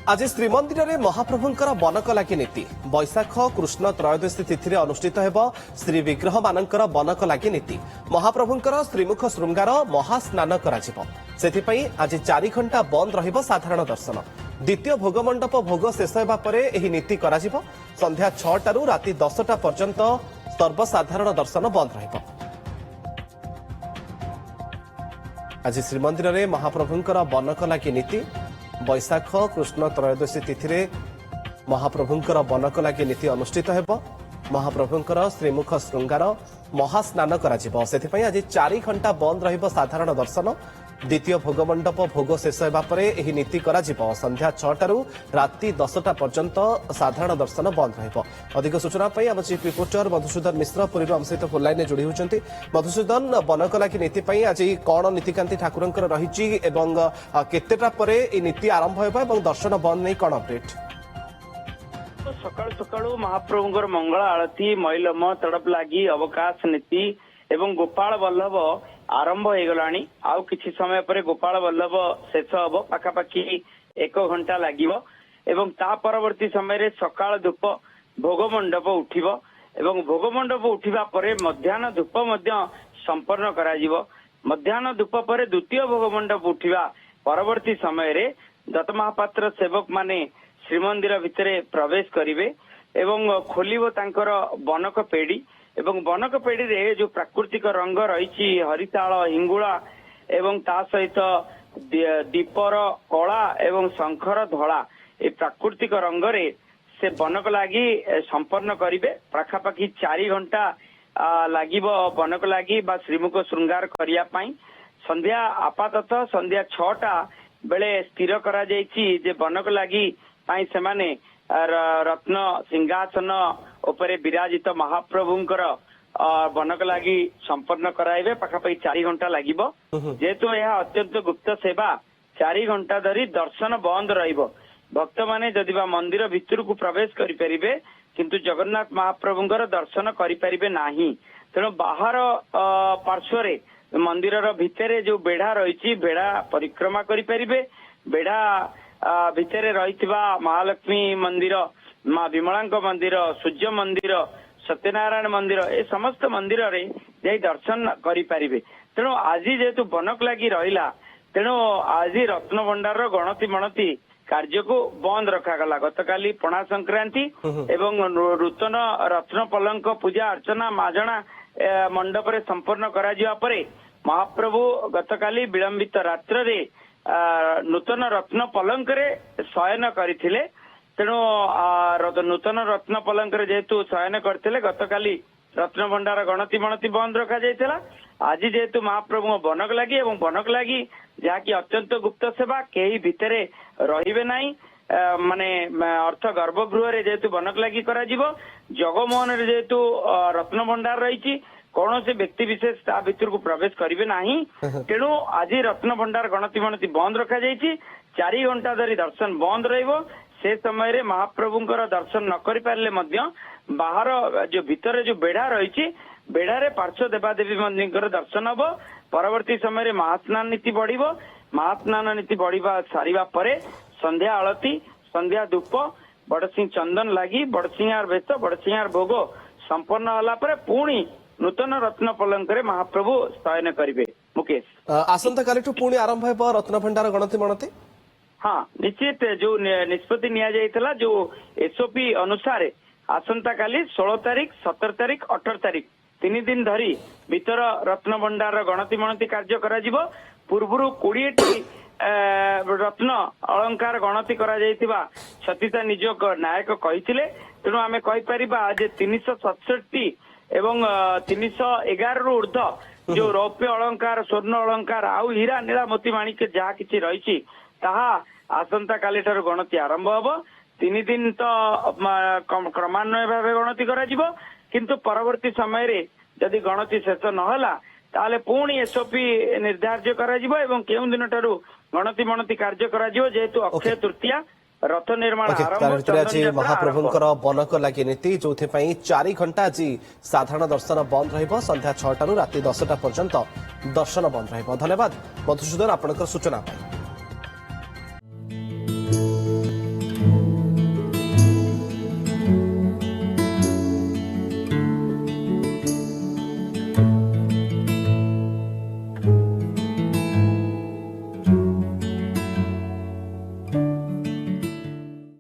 आज श्रीमंदिर में महाप्रभुंकर बनकलागी नीति बैशाख कृष्ण त्रयोदशी तिथि अनुष्ठित होब श्री विग्रह मानकर बनकलागी नीति महाप्रभुंकर श्रीमुख श्रृंगार महास्नान से आज 4 घंटा बंद रहिब साधारण दर्शन द्वितीय भोगमंडप भोग शेष होगा पर यह नीति संध्या 6 राति 10टा पर्यंत सर्वसाधारण दर्शन बंद रहिब। आज श्रीमंदिर में महाप्रभुंकर बनकलागी नीति बैशाख कृष्ण त्रयोदशी तिथि महाप्रभुंकर बनकलागी नीति अनुष्ठित होब महाप्रभुंकर श्रीमुख श्रृंगार महास्नान से आज 4 घंटा बंद रहिब साधारण दर्शन द्वितीय भोगमंडप भोग शेष होगा पर यह नीति संध्या 6 राति 10टा पर्यंत साधारण दर्शन बंद रहिब। अधिक सूचना आम चीफ रिपोर्टर मधुसूदन मिश्र पुरी आम सहित फोन लाइन जोड़ी होती। मधुसूदन, बनकलागी नीति आज कौन नीतिकांति ठाकुर रही केतेटा पर नीति आरंभ होगा दर्शन बंद नहीं कौन अपडेट? सकाळु सकाळु महाप्रभुंकर मंगल आरती मैलम तड़प लगी अवकाश नीति एवं गोपाल वल्लभ आरंभ हो गलानी। आउ किछि समय पर गोपाल वल्लभ शेष हब पाखापाखि 1 घंटा लागिबो एवं ता परवर्ती समय रे सकाळ धूप भोगमंडप उठिबो एवं भोगमंडप उठिबा परे मध्याह्न धूप मध्य संपन्न कराजिबो। मध्याह्न धूप पर द्वितीय भोगमंडप उठिबा परवर्ती समय रे दत्त महापात्र सेवक माने श्रीमंदिर भितरे प्रवेश करिवे एवं खोलिबो तांकर बनक पेड़ी एवं बनक पेड़ी रे जो प्राकृतिक रंग रही हरिताल हिंगुला एवं ता सहित दीपर कला एवं शंखर धड़ा ए प्राकृतिक रंग रे से बनक लागी संपन्न करिवे। पाखापाखि 4 घंटा लागिबो बनक लागी बा श्रीमुख श्रृंगार करिया पाई। संध्या आपाततः संध्या 6टा बेले स्थिर करा जायछि जे बनक लागी पाई सेमाने रत्न सिंहासन उपरे विराजित महाप्रभुंकर बनक लागी संपन्न कराइबे। पाखापाखि 4 घंटा लागिबो जेहेतु यह अत्यंत गुप्त सेवा 4 घंटा धरी दर्शन बंद रहिबो। भक्त माने जदि बा मंदिर भितर को प्रवेश करि परिबे किंतु जगन्नाथ महाप्रभुंकर दर्शन करि परिबे नाही। तेणु बाहर पार्श्वरे मंदिर भितरे जो बेढ़ा रही बेढ़ा परिक्रमा करि परिबे। बेढ़ा भितरे रहिथिबा महालक्ष्मी मंदिर माँ विमलांक मंदिर सूर्य मंदिर सत्यनारायण मंदिर ए समस्त मंदिर रे जाई दर्शन करि परिबे। तेणु आज जेहेतु बनक लागी रहिला तेणु आज रत्न भंडार गणति मणति कार्य को बंद रखा गला। गतकाली पणा संक्रांति एवं नूतन रत्न पलंक पूजा अर्चना माजणा मंडप रे संपन्न करा जिवा परे महाप्रभु गतकाली विलंबित रात्र रे नूतन रत्न पलंक रे शयन करथिले। तेणु नूतन रत्न पलंक रे जेहेतु शयन करथिले गतकाली रत्न भंडार गणति मणति बंद रखा जायतिला। आज जेहेतु महाप्रभु बनक लागी एवं बनक लागी जहाँकि अत्यंत गुप्त सेवा केही भितरे रहिबे नाही माने अर्थ गर्भगृह रे जेहेतु बनक लागी करा जिवो। जगमोहन रे जेहेतु रत्न भंडार रही कौन से व्यक्ति विशेष ता भितर को प्रवेश करिवे नाही। तेणु आज रत्न भंडार गणति मणति बंद रखा जायछि। 4 घंटा धरी दर्शन बंद रहिबो। से समय रे महाप्रभुंकर दर्शन न करि पारले मध्य बाहर जो भितर जो बेढ़ा रही बेढ़ा रे पार्श्व देवादेवी मंदिर दर्शन हबो। परवर्ती समय रे महास्नान नीति बढ़िबो। महास्नान नीति बढ़िबा सारिबा परे संध्या आरती संध्या धूप बड़सिंह चंदन लागी बड़सिंहार बेस बड़सिंहार भोग संपन्न होला परे पुणी नूतन रत्न पलंक रे महाप्रभु शयन करिवे। मुकेश, आसंता काली पुणी आरंभ हेब रत्न भंडार गणति मणति? हाँ निश्चित जो निष्पत्ति निया जायतला जो एसओपी अनुसार आसंता काली 16 तारीख 17 तारीख 18 तारीख 3 दिन धरी भीतर रत्न भंडार गणति मणति कार्य करा जिवो। पूर्वरु 20टी रत्न अलंकार गणति करा जायतिबा सतीता निजोग नायक कहिथिले। तेणु आमे कहि परिबा आज 367 एवं 311 रु ऊर्ध जो रौप्य अलंकार स्वर्ण अलंकार आउ हीरा नीला मोती माणिक जहा किछि रहिछि ताहा आसंता काली ठार गणति आरंभ हब। 3 दिन तो क्रमान्वय भाव गणति करा जिवो किंतु परवर्ती समय रे यदि गणति शेष नहला ताले पुणी एसओपी निर्धार्य करा जिवो एवं केउ दिन ठारू गणति मणति कार्य करा जिवो जेहेतु अक्षय तृतीया रथ निर्माण आरंभ। महाप्रभुंकर बनक लागी नीति जो 4 घंटा आज साधारण दर्शन बंद रहिब। संध्या 6 राति 10टा पर्यंत दर्शन बंद रहिब। धन्यवाद मधुसूदन आपनकर सूचना।